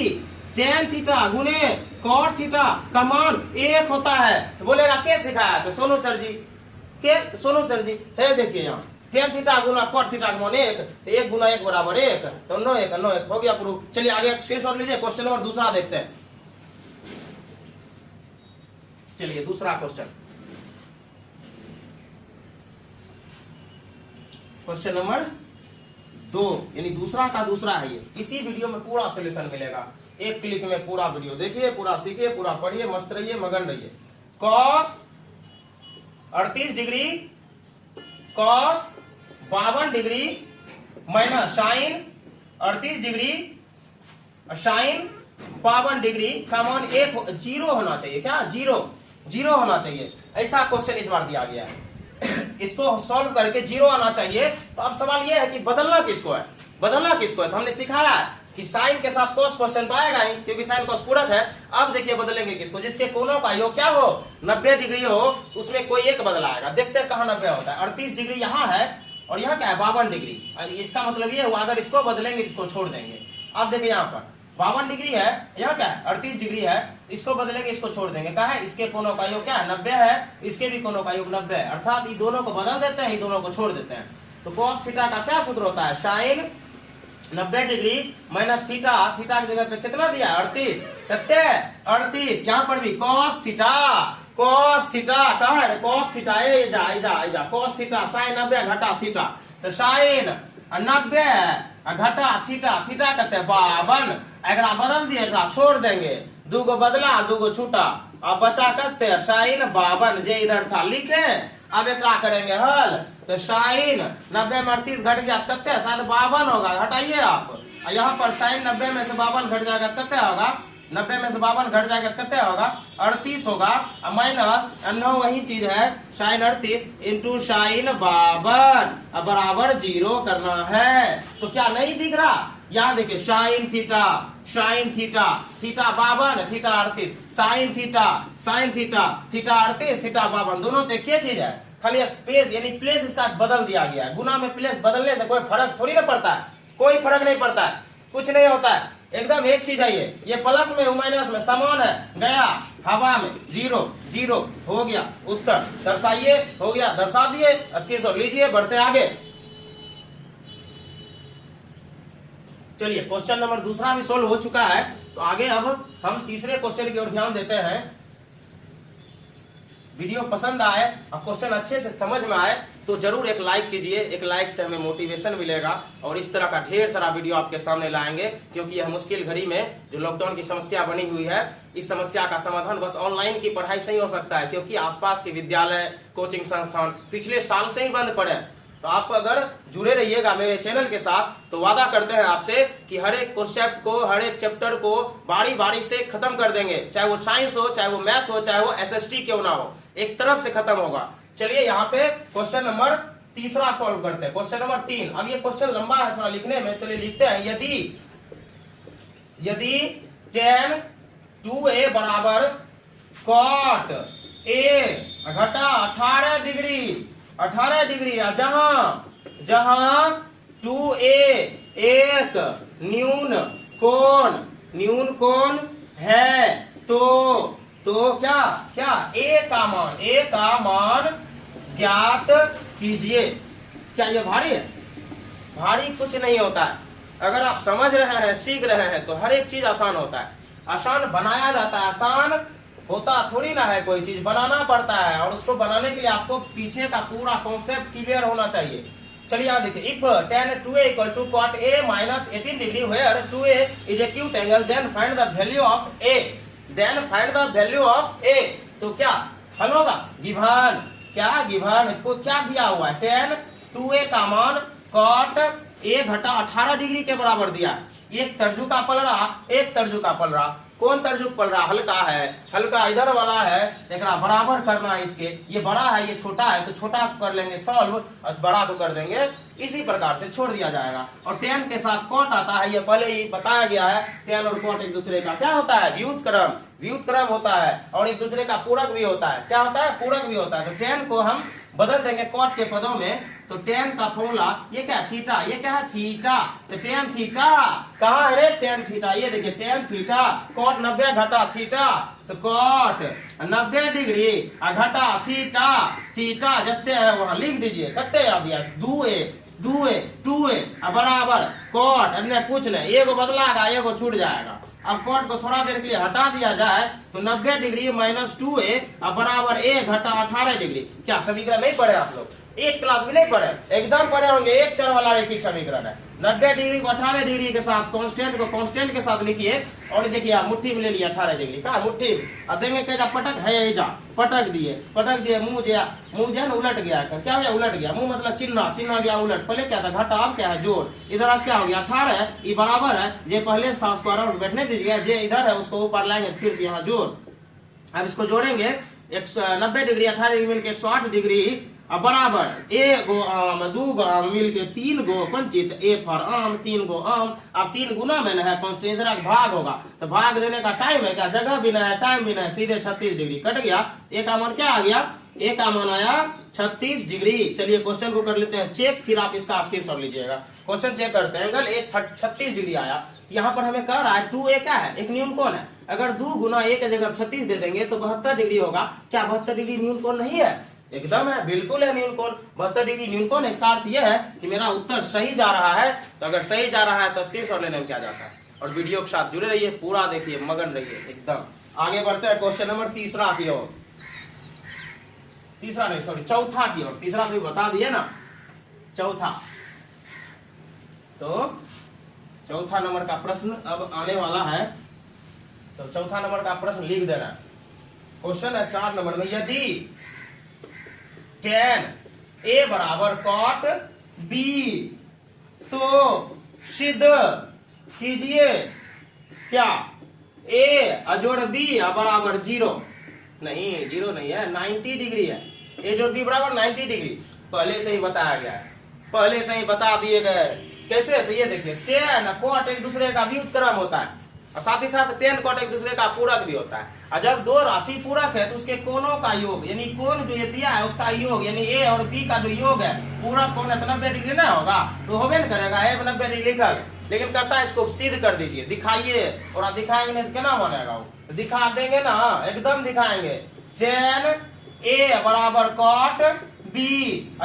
tan थीटा गुने cot थीटा का मान 1 होता है, तो बोलेगा क्या सिखाया, तो सोनू सर जी के, सोनू सर जी है, देखिए यहाँ tan थीटा गुना cot थीटा का मान 1, तो 1 गुना 1 बराबर 1, तो 9 1 हो गया प्रूव। चलिए आगे स्क्रीनशॉट लीजिए, क्वेश्चन नंबर दूसरा देखते हैं। चलिए दूसरा क्वेश्चन, क्वेश्चन नंबर 2, यानी दूसरा का दूसरा है ये। इसी वीडियो में पूरा सोल्यूशन मिलेगा, एक क्लिक में पूरा वीडियो देखिए, पूरा सीखिए, पूरा पढ़िए, मस्त रहिए, मगन रहिए। cos 38 degree cos 52 degree minus sin 38 degree sin 52 degree का मान 0 होना चाहिए, क्या 0 होना चाहिए, ऐसा क्वेश्चन इस बार दिया गया है। इसको सॉल्व करके 0 आना चाहिए। तो अब सवाल यह है कि बदलना किसको है, बदलना किसको है, तो हमने सिखाया है कि साइन के साथ cos क्वेश्चन तो आएगा ही, क्योंकि साइन cos पूरक है। अब देखिए बदलेंगे किसको, जिसके कोनों का योग क्या हो, 90 डिग्री हो, तो उसमें कोई एक बदलाएगा। देखते हैं कहाँ 90 होता है, 38 डिग्री यहाँ है और यहाँ क्या है 52 डिग्री, इसका मतलब ये हुआ अगर इसको बदलेंगे इसको छोड़ देंगे। अब देखिए यहाँ पर 52 डिग्री है, यहाँ क्या है 38 डिग्री है, इसको बदलेंगे इसको छोड़ देंगे, कहा है इसके कोनों का योग क्या है 90 है, इसके भी कोनों का योग 90 है, अर्थात ये दोनों को बदल देते हैं, ये दोनों को छोड़ देते हैं। तो cos थीटा का क्या सूत्र होता है, sin 90 degree minus theta, theta की जगह पे कितना दिया 38, कितने 38, यहाँ पर भी cos थीटा कहा है cos theta, cos theta sin 90 घटा थीटा, तो sin 90 घटा थीटा, थीटा कहते हैं 52, अगर बदल दिए अगर छोड़ देंगे, दूगो बदला दूगो छूटा, अब बचा करते हैं sin 52 जे इधर था लिखे। अब एक करेंगे हल, तो sin 90 में 38 घट गया कितने शायद 52 होगा, घटाइए आप, यहाँ पर sin 90 में से 52 घट जाएगा कितने होगा, 90 में से 52 घट जाएगा कितने होगा 38 होगा, माइनस 9 वही चीज है sin 38 इंटू sin 52 बराबर 0 करना है। तो क्या नहीं दिख रहा, यहाँ देखिए sin theta theta 52 theta 38, sin theta theta 38 theta 52, दोनों तो एक ही चीज है, खाली स्पेस यानी प्लेस इसका बदल दिया गया है। गुना में प्लेस बदलने से कोई फर्क थोड़ी ना पड़ता है, कोई फर्क नहीं पड़ता है, कुछ नहीं होता है। एकदम एक चीज है, ये प्लस में माइनस में समान है, गया हवा में, जीरो जीरो हो गया उत्तर, दर्शाइए, हो गया, दर्शा दिए, स्क्रीनशॉट लीजिए, बढ़ते आगे। चलिए क्वेश्चन नंबर दूसरा भी सोल्व हो चुका है, तो आगे अब हम तीसरे क्वेश्चन की ओर ध्यान देते हैं। वीडियो पसंद आए और क्वेश्चन अच्छे से समझ में आए तो जरूर एक लाइक कीजिए, एक लाइक से हमें मोटिवेशन मिलेगा और इस तरह का ढेर सारा वीडियो आपके सामने लाएंगे, क्योंकि यह मुश्किल घड़ी में जो लॉकडाउन की समस्या बनी हुई है, इस समस्या का समाधान बस ऑनलाइन की पढ़ाई से ही हो सकता है, क्योंकि आसपास के विद्यालय, कोचिंग संस्थान पिछले साल से ही बंद पड़े। तो आप अगर जुड़े रहिएगा मेरे चैनल के साथ तो वादा करते हैं आपसे कि हर एक कॉन्सेप्ट को, हर एक चैप्टर को बारी बारी से खत्म कर देंगे, चाहे वो साइंस हो, चाहे वो मैथ हो, चाहे वो एसएसटी क्यों ना हो, एक तरफ से खत्म होगा। चलिए यहाँ पे क्वेश्चन नंबर तीसरा सॉल्व करते हैं, क्वेश्चन नंबर 3। अब ये क्वेश्चन लंबा है थोड़ा लिखने में, चलिए लिखते हैं। यदि tan 2a बराबर cot a घटा 18 डिग्री, जहां 2a एक न्यून कोण है, तो क्या a का मान ज्ञात कीजिए। क्या ये भारी है? भारी कुछ नहीं होता है, अगर आप समझ रहे हैं, सीख रहे हैं तो हर एक चीज आसान होता है। आसान बनाया जाता है, आसान होता थोड़ी ना है, कोई चीज बनाना पड़ता है, और उसको बनाने के लिए आपको पीछे का पूरा कॉन्सेप्ट क्लियर होना चाहिए। चलिए यहाँ देखिए, if tan 2a equal to cot a minus 18 degree where 2a is a acute angle, then find the value of a। तो क्या हल होगा? गिवन को क्या दिया हुआ है? tan 2a का मान cot a घटा 18 डिग्री के बराबर दिया है। एक तर्जु का पलड़ा, कौन तर्जु पल रहा? हल्का इधर वाला है, देख रहा, बराबर करना है इसके, ये बड़ा है ये छोटा है, तो छोटा कर लेंगे सॉल्व और बड़ा को कर देंगे, इसी प्रकार से छोड़ दिया जाएगा। और tan के साथ cot आता है, ये पहले ही बताया गया है, tan और cot एक दूसरे का क्या होता है? व्युत क्रम होता है, और एक दूसरे का पूरक भी होता है। क्या होता है? पूरक भी होता है। तो tan को हम बदल देंगे cot के पदों में, तो tan का फॉर्मूला ये क्या है? थीटा। ये क्या है? थीटा। तो tan थीटा कहाँ है रे? tan थीटा, ये देखिए tan थीटा, cot 90 घटा थीटा, तो cot 90 डिग्री घटा थीटा जत्ते है वहां लिख दीजिए, कत्ते याद दिया? 2a बराबर cot, अन्य कुछ नहीं, एगो बदलागा एगो छूट जाएगा। अब cot को थोड़ा देर के लिए हटा दिया जाए तो 90 डिग्री माइनस 2a बराबर a घटा 18 डिग्री। क्या समीकरण नहीं पढ़े आप लोग? 8 क्लास में नहीं पढ़े? एकदम पढ़े होंगे, एक चर वाला रैखिक समीकरण है। 90 डिग्री को 18 डिग्री के साथ कांस्टेंट के साथ लिखिए, और देखिए आप मुट्ठी में ले लिया 18 डिग्री का, मुट्ठी अब देंगे कैसा? पटक है, जा पटक दिए, मुंह जो उलट गया, क्या हो गया? उलट गया, मुंह मतलब चिन्ह गया उलट। पहले क्या था? घटा, अब क्या है? जोड़। इधर अब क्या हो गया? 18 है, ये बराबर है, जे पहले था उसको आराम से बैठने दीजिए, जे इधर है उसको ऊपर लाएंगे, फिर से यहाँ जोड़। अब इसको जोड़ेंगे, 90 डिग्री 18 डिग्री मिलकर 108 डिग्री बराबर ए गो आम 2 गो आम मिलके 3 गो पंचित, ए फॉर आम 3 गो आम। अब 3 गुना में है कांस्टेंट, इधर भाग होगा, तो भाग देने का टाइम है क्या? जगह भी नहीं है, टाइम भी नहीं, सीधे 36 डिग्री कट गया। ए का मान क्या आ गया? ए का मान आया 36 डिग्री। चलिए क्वेश्चन को कर लेते हैं चेक, फिर आप इसका स्क्रीनशॉट लीजिएगा। क्वेश्चन चेक करते हैं, एंगल ए 36 डिग्री आया। यहाँ पर हमें कह रहा है 2a क्या है? एक न्यून कोण है। अगर 2 गुना a की जगह 36 दे देंगे तो 72 डिग्री होगा। क्या 72 डिग्री न्यून कोण नहीं है? एकदम है, बिल्कुल है न्यून कोण, 72 डिग्री न्यून कोण। इसका अर्थ यह है कि मेरा उत्तर सही जा रहा है। तो अगर सही जा रहा है तो स्क्रीनशॉट लेने में क्या जाता है। और वीडियो के साथ जुड़े रहिए, पूरा देखिए, मगन रहिए एकदम। आगे बढ़ते हैं क्वेश्चन नंबर तीसरा की ओर, चौथा की ओर। तीसरा तो बता दिए ना, चौथा। तो चौथा नंबर का प्रश्न अब आने वाला है, तो चौथा नंबर का प्रश्न लिख देना। क्वेश्चन है 4 नंबर में, यदि tan a बराबर cot b तो सिद्ध कीजिए क्या a जोड़ b बराबर 0 नहीं है, 90 डिग्री है। a जोड़ b बराबर 90 डिग्री पहले से ही बताया गया है, पहले से ही बता दिए गए। कैसे? तो ये देखिए, tan cot एक दूसरे का व्युत्क्रम होता है, और साथ ही साथ tan cot एक दूसरे का पूरक भी होता है। और जब दो राशि पूरक है तो उसके कोणों का योग, यानी कोण जो ये दिया है उसका योग, यानी a और b का जो योग है, पूरक कोण है तो 90 डिग्री ना होगा, तो होबे न करेगा। 90 डिग्री लेकिन करता है इसको सिद्ध कर दीजिए, दिखाइए, और आप दिखाएंगे नहीं तो क्या मानेगा वो, दिखा देंगे ना, एकदम दिखाएंगे। tan a बराबर cot b,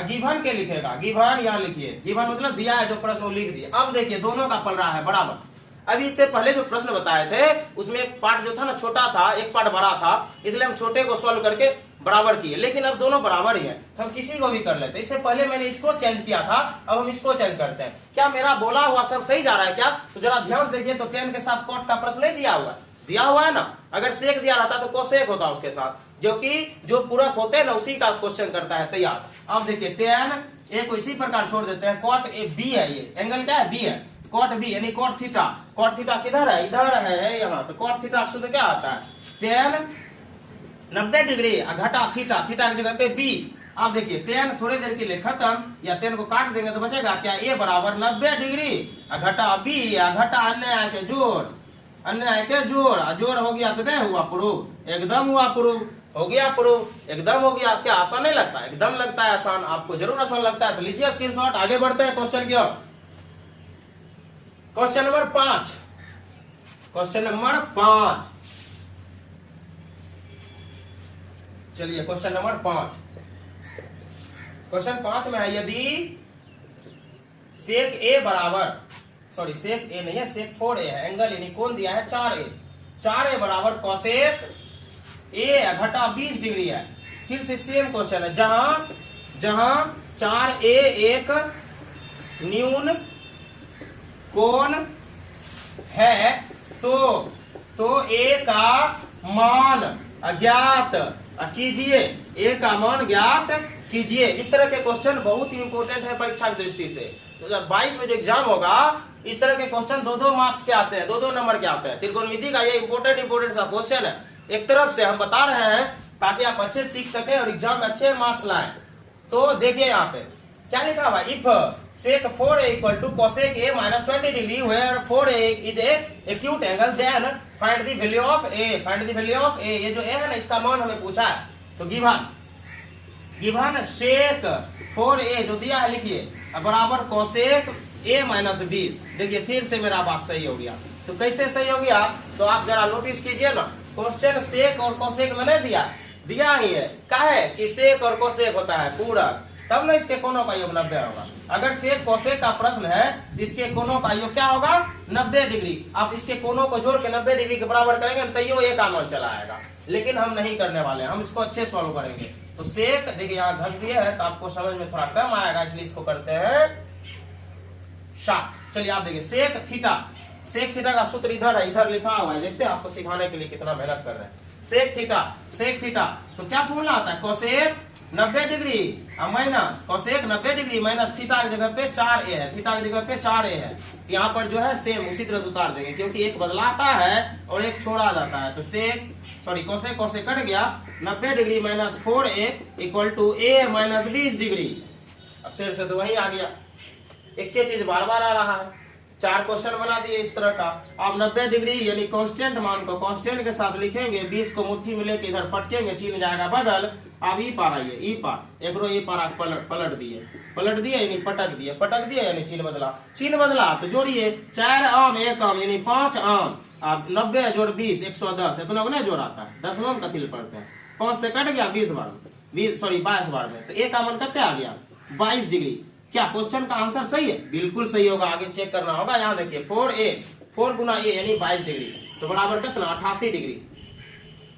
गिवन के लिखेगा, गिवन यहाँ लिखिए, गिवन मतलब दिया है जो प्रश्न वो लिख दिए। अब देखिए दोनों का पल रहा है बराबर। अभी इससे पहले जो प्रश्न बताए थे उसमें एक पार्ट जो था ना छोटा था, एक पार्ट बड़ा था, इसलिए हम छोटे को सॉल्व करके बराबर किए, लेकिन अब दोनों बराबर ही है तो हम किसी को भी कर लेते हैं। इससे पहले मैंने इसको चेंज किया था, अब हम इसको चेंज करते हैं। क्या मेरा बोला हुआ सब सही जा रहा है क्या? तो जरा ध्यान से देखिए, तो tan के साथ cot का प्रश्न नहीं दिया हुआ है, दिया हुआ है ना। अगर सेक दिया रहता तो कोसेक होता उसके साथ, जो कि जो पूरक होते हैं ना उसी का क्वेश्चन करता है तैयार। अब देखिए tan a को इसी प्रकार छोड़ देते हैं, cot a b है, ये एंगल क्या है, b है, cot b यानी cot थीटा, cot थीटा किधर है, इधर है यहाँ, तो cot थीटा शुद्ध क्या आता है, tan 90 डिग्री घटा थीटा, थीटा की जगह पे b। अब देखिए tan थोड़ी देर के लिए खत्म, या tan को काट देंगे तो बचेगा क्या, a बराबर 90 डिग्री घटा b, घटा अन्य आय के जोड़, अन्य आय के जोड़, जोड़ हो गया तो नहीं हुआ प्रूफ, एकदम हुआ प्रूफ, हो गया प्रूफ, एकदम हो गया। क्या आसान नहीं लगता? एकदम लगता है आसान, आपको जरूर आसान लगता है। तो लीजिए स्क्रीनशॉट, आगे बढ़ते हैं क्वेश्चन की ओर। क्वेश्चन नंबर 5, क्वेश्चन नंबर 5, चलिए क्वेश्चन नंबर 5, क्वेश्चन 5 में है यदि सेक ए बराबर, सॉरी सेक ए नहीं है, सेक 4a है, एंगल यानी कोण दिया है 4a बराबर कोसेक ए घटा 20 डिग्री है। फिर से सेम क्वेश्चन है, जहां 4a एक न्यून कोण है तो a का मान अज्ञात कीजिए, a का मान ज्ञात कीजिए। इस तरह के क्वेश्चन बहुत ही इंपॉर्टेंट है परीक्षा की दृष्टि से। 2022 में जो एग्जाम होगा इस तरह के क्वेश्चन 2-2 मार्क्स के आते हैं, 2-2 नंबर के आते हैं। त्रिकोणमिति का ये इंपॉर्टेंट सा क्वेश्चन है, एक तरफ से हम बता रहे हैं ताकि आप अच्छे सीख सके और एग्जाम में अच्छे मार्क्स लाएं। तो देखिए यहाँ पे क्या लिखा हुआ, if sec 4a equal to cosec a minus 20 degree where 4a is a acute angle then find the value of a, find the value of a। ये जो a है ना इसका मान हमें पूछा है, तो गिवन sec 4a जो दिया है लिखिए बराबर cosec a minus 20। देखिए फिर से मेरा बात सही हो गया। तो कैसे सही हो गया, तो आप जरा नोटिस कीजिए ना, क्वेश्चन सेक और कोसेक में नहीं दिया ही है, क्या है कि सेक और कोसेक होता है पूरक, तब ना इसके कोनों का योग 90 होगा। अगर सेक कोसेक का प्रश्न है इसके कोनों का योग क्या होगा, 90 डिग्री। आप इसके कोनों को जोड़ के 90 डिग्री के बराबर करेंगे तो यो एक मान चला आएगा, लेकिन हम नहीं करने वाले, हम इसको अच्छे सॉल्व करेंगे। तो सेक देखिए यहाँ घस दिए है तो आपको समझ में थोड़ा कम आएगा, इसलिए इसको करते हैं शार्प। चलिए आप देखिए सेक थीटा का सूत्र इधर है, इधर लिखा हुआ है, देखते हैं आपको सिखाने के लिए कितना मेहनत कर रहे हैं। सेक थीटा तो क्या फॉर्मूला आता है, cosec 90 degree minus cosec 90 degree minus theta की जगह पे 4a है, थीटा की जगह पे 4a है। यहाँ पर जो है सेम उसी तरह उतार देंगे, क्योंकि एक बदलाता है और एक छोड़ा जाता है। तो कोसेक कट गया, 90 degree minus 4a equal to a minus 20 degree. अब फिर से तो वही आ गया, एक ही चीज बार बार आ रहा है। 4 क्वेश्चन बना दिए इस तरह का। आप 90 डिग्री यानी कांस्टेंट मान को कांस्टेंट के साथ लिखेंगे, 20 को मुट्ठी में लेके इधर पटकेंगे, चिन्ह जाएगा बदल। अब ई पार आइए, ई पार एक रो ई पार पलट दिए यानी पटक दिए यानी चिन्ह बदला तो जोड़िए 4 आम 1 आम यानी 5 आम। आप 90 जोड़ 20 110, इतना नहीं जोड़ आता है, 10 आम का तिल पड़ते हैं, 5 से कट गया 22 बार में, तो एक आमन कितने आ गया 22 डिग्री। क्या क्वेश्चन का आंसर सही है? बिल्कुल सही होगा, आगे चेक करना होगा। यहाँ देखिए 4 गुना a यानी 22 डिग्री, तो बराबर कितना 88 डिग्री।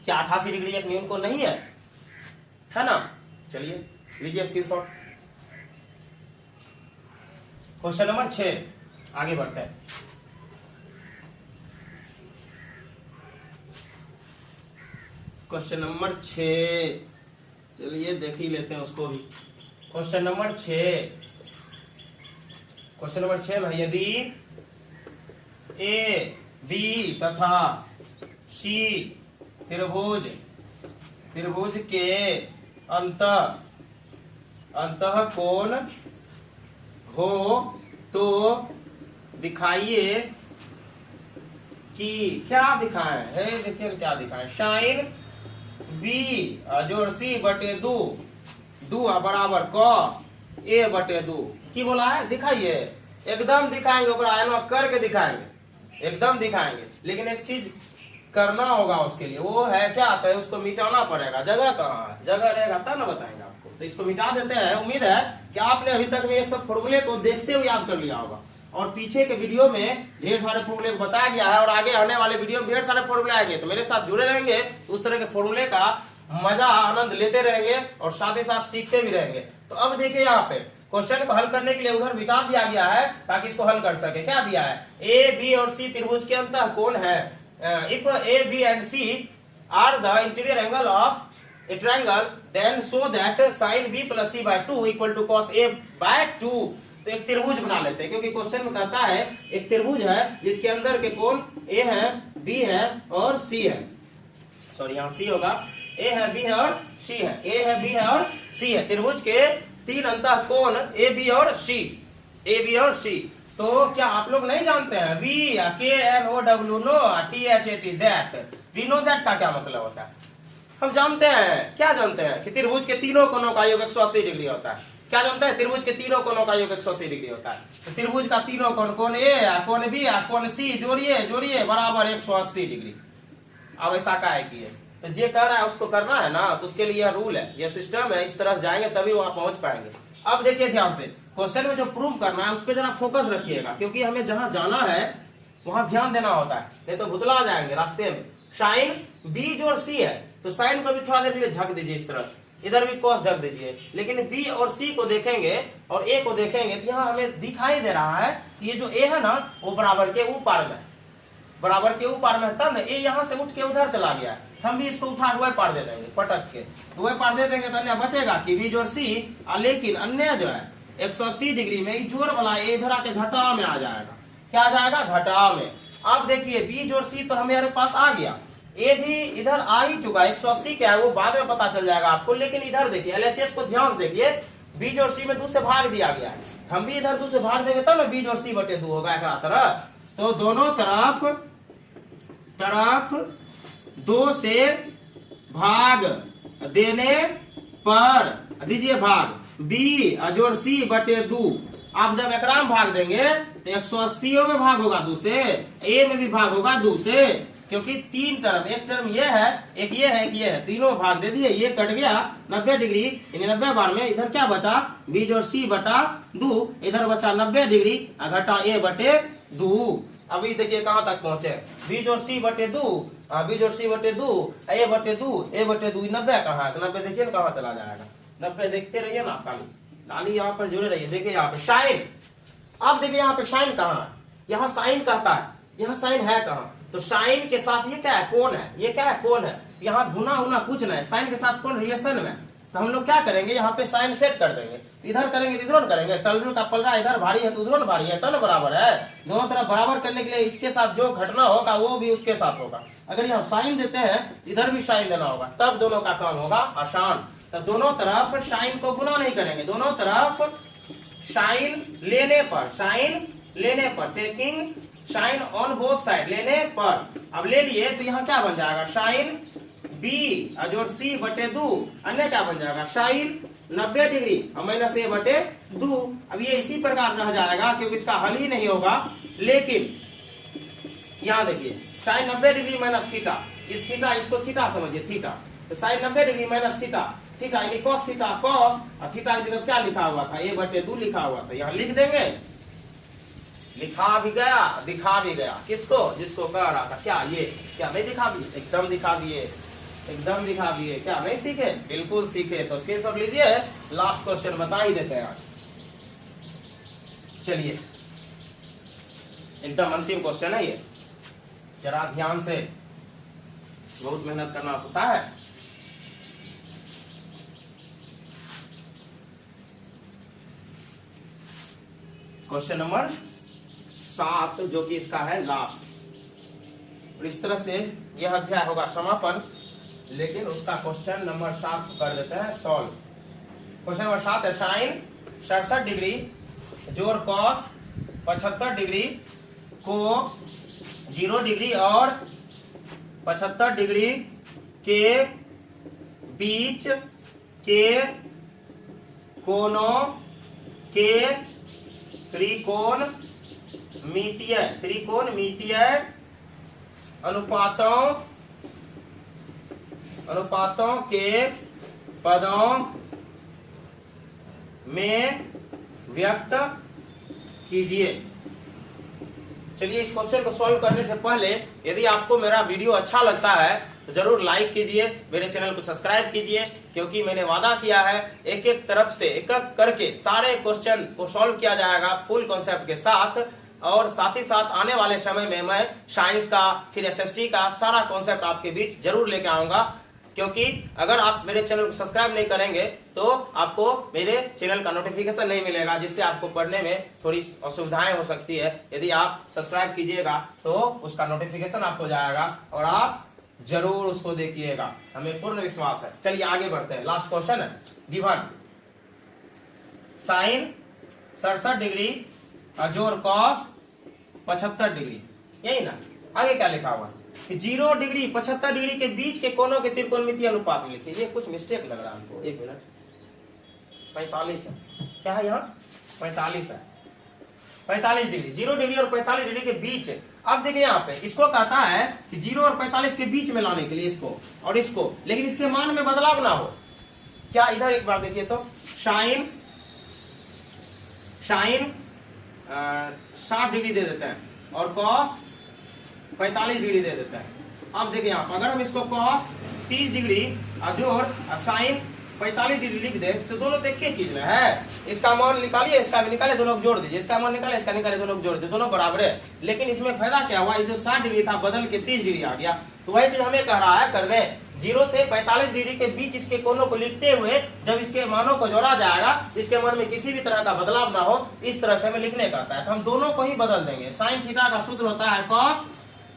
क्या 88 डिग्री एक न्यून कोण नहीं है ना? चलिए लीजिए स्क्रीनशॉट। क्वेश्चन नंबर 6, आगे बढ़ते हैं। क्वेश्चन नंबर 6, चलिए देख ही लेते हैं उसको भी। क्वेश्चन नंबर 6 में यदि ए बी तथा सी त्रिभुज के अंतः कोण हो तो दिखाइए कि क्या दिखाएं है। देखिए क्या दिखाएं, साइन बी जोड़ सी बटे 2 बराबर कॉस ए बटे 2 की बोला है, दिखाइए। एकदम दिखाएंगे, करके दिखाएंगे, एकदम दिखाएंगे। लेकिन एक चीज करना होगा उसके लिए, वो है क्या आता है, उसको मिटाना पड़ेगा। जगह कहाँ है, जगह रहेगा तब ना बताएंगे आपको। तो इसको मिटा देते हैं। उम्मीद है कि आपने अभी तक में ये सब फॉर्मूले को देखते हुए याद कर लिया होगा, और पीछे के वीडियो में ढेर सारे फॉर्मूले को बताया गया है, और आगे आने वाले वीडियो में ढेर सारे फॉर्मूले आएंगे। तो मेरे साथ जुड़े रहेंगे, उस तरह के फॉर्मूले का मजा आनंद लेते रहेंगे और साथ ही साथ सीखते भी रहेंगे। तो अब देखिए यहाँ पे क्वेश्चन को हल करने के लिए उधर मिटा दिया गया है ताकि इसको हल कर सके। क्या दिया है, ए बी और सी त्रिभुज के अंतः कोण है। If A B and C are the interior angle of a triangle then show that sin b plus c by 2 equal to cos a by 2। तो एक त्रिभुज बना लेते हैं, क्योंकि क्वेश्चन में कहता है एक त्रिभुज है जिसके अंदर के कोण ए है, बी है और सी है। सॉरी, यहाँ सी होगा, ए है, बी है और सी है, ए है, बी है और सी है। त्रिभुज के तीन अंतः कोण ए बी और सी, ए बी और सी। तो क्या आप लोग नहीं जानते हैं we K N O W know T H A T that, we know that का क्या मतलब होता है? हम जानते हैं, क्या जानते हैं कि त्रिभुज के तीनों कोणों का योग 180 डिग्री होता है। क्या जानते हैं, त्रिभुज के तीनों कोणों का योग 180 डिग्री होता है। तो त्रिभुज का तीनों कोण, कोण ए, कोण बी, कोण सी जोड़िए बराबर 180 डिग्री। अब ऐसा का है कि तो जे कह रहा है उसको करना है ना, तो उसके लिए यह रूल है, यह सिस्टम है, इस तरह जाएंगे तभी वहां पहुंच पाएंगे। अब देखिए ध्यान से, क्वेश्चन में जो प्रूव करना है उस पर जरा फोकस रखिएगा, क्योंकि हमें जहां जाना है वहां ध्यान देना होता है, नहीं तो भुतला जाएंगे रास्ते में। साइन बी जो सी है, तो साइन को भी थोड़ा देर के लिए ढक दीजिए इस तरह से, इधर भी कॉस ढक दीजिए। लेकिन बी और सी को देखेंगे और ए को देखेंगे तो यहाँ हमें दिखाई दे रहा है कि ये जो ए है ना वो बराबर के ऊपर में, बराबर के ऊपर में, तब ए यहाँ से उठ के उधर चला गया है। हम भी इसको उठा के वह पार दे देंगे, पटक के तो वह पार दे देंगे तो अन्य बचेगा कि बी जोड़ सी। लेकिन अन्य जो है 180 डिग्री में जोड़ वाला ए इधर आके घटाव में आ जाएगा। क्या आ जाएगा, घटाव में। अब देखिए बी जोड़ सी तो हमारे पास आ गया, ए भी इधर आ ही चुका। 180 क्या है वो बाद में पता चल जाएगा आपको। लेकिन इधर देखिए एलएचएस को ध्यान से देखिए, बी जोड़ सी में 2 से भाग दिया गया है, हम भी इधर 2 से भाग देंगे तब ना बी जोड़ सी बटे 2 होगा एक तरह। तो दोनों तरफ 2 से भाग देने पर दीजिए भाग बी जोड़ सी बटे 2। आप जब एकराम भाग देंगे तो 180 में भाग होगा 2 से, ए में भी भाग होगा 2 से, क्योंकि 3 टर्म, एक टर्म ये है, एक ये है, एक ये है, तीनों भाग दे दिए, ये कट गया 90 डिग्री, यानी 90 बार में इधर क्या बचा, बी जोड़ सी बटा 2, इधर बचा 90 डिग्री घटा ए बटे 2। अभी देखिए कहां तक पहुंचे, बी जोड़ सी बटे 2, बी जोड़ सी बटे 2, ए बटे 2, ए बटे 2, 90 कहाँ है, तो 90 देखिए ना कहाँ चला जाएगा। 90 देखते रहिए ना, काली यहाँ पर जुड़े रहिए। देखिए यहाँ पे साइन, अब देखिए यहाँ पे साइन कहाँ है, यहाँ साइन कहता है, यहाँ साइन है कहाँ, तो साइन के साथ ये क्या है, कोण है, ये क्या है, कोण है। यहाँ गुना होना कुछ नहीं, साइन के साथ कोण रिलेशन में। तो हम लोग क्या करेंगे, यहाँ पे साइन सेट कर देंगे, इधर करेंगे तो इधर करेंगे, तलरू का पलड़ा इधर भारी है तो उधर भारी है, तो ना बराबर है। दोनों तरफ बराबर करने के लिए इसके साथ जो घटना होगा वो भी उसके साथ होगा। अगर यहाँ साइन देते हैं इधर भी साइन देना होगा, तब दोनों का काम होगा आसान। तो दोनों तरफ साइन को गुना नहीं करेंगे, दोनों तरफ साइन लेने पर taking sine on both side, लेने पर। अब ले लिए तो यहाँ क्या बन जाएगा, साइन बी जोड़ सी बटे 2, अन्य क्या बन जाएगा, साइन 90 डिग्री माइनस ए बटे 2। अब ये इसी प्रकार रह जाएगा क्योंकि इसका हल ही नहीं होगा। लेकिन यहाँ देखिए साइन 90 डिग्री माइनस थीटा, इस थीटा इसको थीटा समझिए, थीटा, तो sine 90 degree minus theta, theta यानी कॉस थीटा, कॉस और थीटा की जगह क्या लिखा हुआ था, ए बटे 2 लिखा हुआ था, यहाँ लिख देंगे। लिखा भी गया, दिखा भी गया, किसको, जिसको कह रहा था। क्या ये क्या नहीं दिखा दिए, एकदम दिखा दिए, एकदम दिखा दिए। क्या नहीं सीखे, बिल्कुल सीखे। तो स्क्रीनशॉट लीजिए, लास्ट क्वेश्चन बता ही देते हैं आज। चलिए एकदम अंतिम क्वेश्चन है ये, जरा ध्यान से, बहुत मेहनत करना होता है। क्वेश्चन नंबर 7 जो कि इसका है लास्ट, और इस तरह से यह अध्याय होगा समापन। लेकिन उसका क्वेश्चन नंबर 7 को कर देते हैं सॉल्व। क्वेश्चन नंबर 7 है, साइन 67 डिग्री जोड़ कॉस 75 डिग्री को 0 डिग्री और 75 डिग्री के बीच के कोनों के त्रिकोणमितीय अनुपातों के पदों में व्यक्त कीजिए। चलिए, इस क्वेश्चन को सॉल्व करने से पहले यदि आपको मेरा वीडियो अच्छा लगता है तो जरूर लाइक कीजिए, मेरे चैनल को सब्सक्राइब कीजिए, क्योंकि मैंने वादा किया है एक एक तरफ से एक एक करके सारे क्वेश्चन को सॉल्व किया जाएगा फुल कॉन्सेप्ट के साथ। और साथ ही साथ आने वाले समय में मैं साइंस का फिर एसएसटी का सारा कॉन्सेप्ट आपके बीच जरूर लेके आऊंगा। क्योंकि अगर आप मेरे चैनल को सब्सक्राइब नहीं करेंगे तो आपको मेरे चैनल का नोटिफिकेशन नहीं मिलेगा, जिससे आपको पढ़ने में थोड़ी असुविधाएं हो सकती है। यदि आप सब्सक्राइब कीजिएगा तो उसका नोटिफिकेशन आपको जाएगा और आप जरूर उसको देखिएगा, हमें पूर्ण विश्वास है। चलिए आगे बढ़ते हैं। लास्ट क्वेश्चन है, गिवन साइन 67 डिग्री जोड़ कॉस 75 डिग्री, यही ना। आगे क्या लिखा हुआ कि 0 डिग्री 75 डिग्री के बीच के कोनों के त्रिकोणमितीय अनुपात में लिखिए। ये कुछ मिस्टेक लग रहा है हमको, एक मिनट। 45 है, क्या है यहाँ 45 है, 45 डिग्री, 0 डिग्री और 45 डिग्री के बीच। अब देखिए यहाँ पे इसको कहता है कि 0 और 45 के बीच में लाने के लिए इसको और इसको, लेकिन इसके मान में बदलाव ना हो। क्या, इधर एक बार देखिए तो साइन 60 डिग्री दे देते हैं और कॉस 45 डिग्री दे देता है। अब देखिए यहाँ अगर हम इसको कॉस 30 डिग्री जोड़ साइन 45 डिग्री लिख दे तो दोनों एक ही चीज में है। इसका मान निकालिए, इसका भी निकाले, दोनों को जोड़ दीजिए, इसका मान निकाले, इसका निकाले, दोनों को जोड़ दीजिए, दोनों बराबर है। लेकिन इसमें फायदा क्या हुआ, जो 60 डिग्री था बदल के 30 डिग्री आ गया। तो वही चीज हमें कह रहा है करने, 0 से 45 डिग्री के बीच इसके कोनों को लिखते हुए जब इसके मानों को जोड़ा जाएगा, इसके मान में किसी भी तरह का बदलाव ना हो, इस तरह से हमें लिखने का है। तो हम दोनों को ही बदल देंगे। साइन थीटा का सूत्र होता है कॉस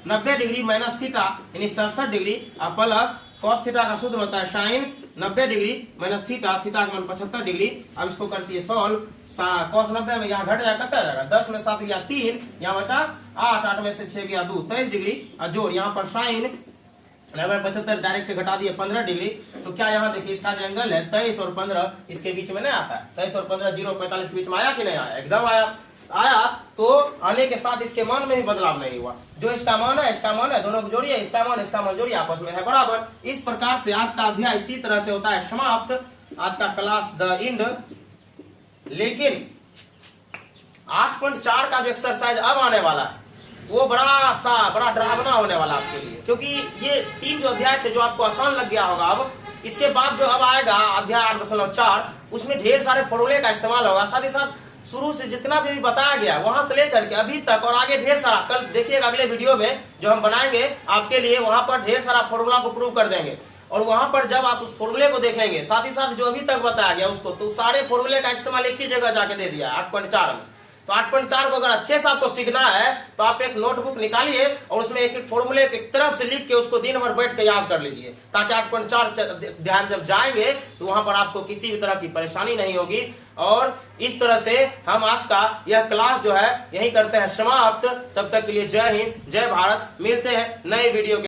90 डिग्री माइनस थीटा यानी 67 डिग्री प्लस कॉस थीटा का सूत्र होता है sine 90 degree minus theta, theta का मान 75 डिग्री। अब इसको करती है सॉल्व, कॉस 90 में यहाँ घट जाएगा, कितना रहेगा, 10 में 7 गया 3, यहाँ बचा 8, 8 में से 6 गया 2, 23 डिग्री और जोड़ यहाँ पर साइन 75 डायरेक्ट घटा दिए 15 डिग्री। तो क्या यहाँ देखिए इसका जो एंगल है 23 और 15 इसके बीच में नहीं आता है। 23 और 15 0 45 के बीच में आया कि नहीं आया, एकदम आया। तो आने के साथ इसके मान में भी बदलाव नहीं हुआ। जो इसका मान है दोनों को जोड़िए, इसका मान जोड़िए, आपस में है बराबर। इस प्रकार से आज का अध्याय इसी तरह से होता है समाप्त, आज का क्लास द एंड। लेकिन 8.4 का जो एक्सरसाइज अब आने वाला है वो बड़ा डरावना होने वाला आपके लिए, क्योंकि ये 3 जो अध्याय थे जो आपको आसान लग गया होगा, अब इसके बाद जो अब आएगा अध्याय 8.4 उसमें ढेर सारे फॉर्मूले का इस्तेमाल होगा। साथ ही साथ शुरू से जितना भी बताया गया वहां से लेकर के अभी तक और आगे ढेर सारा, कल देखिएगा अगले वीडियो में जो हम बनाएंगे आपके लिए, वहां पर ढेर सारा फॉर्मूला को प्रूव कर देंगे। और वहां पर जब आप उस फॉर्मूले को देखेंगे, साथ ही साथ जो अभी तक बताया गया उसको, तो सारे फॉर्मूले का इस्तेमाल एक ही जगह जाके दे दिया 8.4 में। तो 8.4 को अगर अच्छे से आपको सीखना है तो आप एक नोटबुक निकालिए और उसमें एक एक फॉर्मूले एक तरफ से लिख के उसको दिन भर बैठ के याद कर लीजिए, ताकि 8.4 ध्यान जब जाएंगे तो वहां पर आपको किसी भी तरह की परेशानी नहीं होगी। और इस तरह से हम आज का यह क्लास जो है यही करते हैं समाप्त। तब तक के लिए जय हिंद, जय भारत। मिलते हैं नए वीडियो के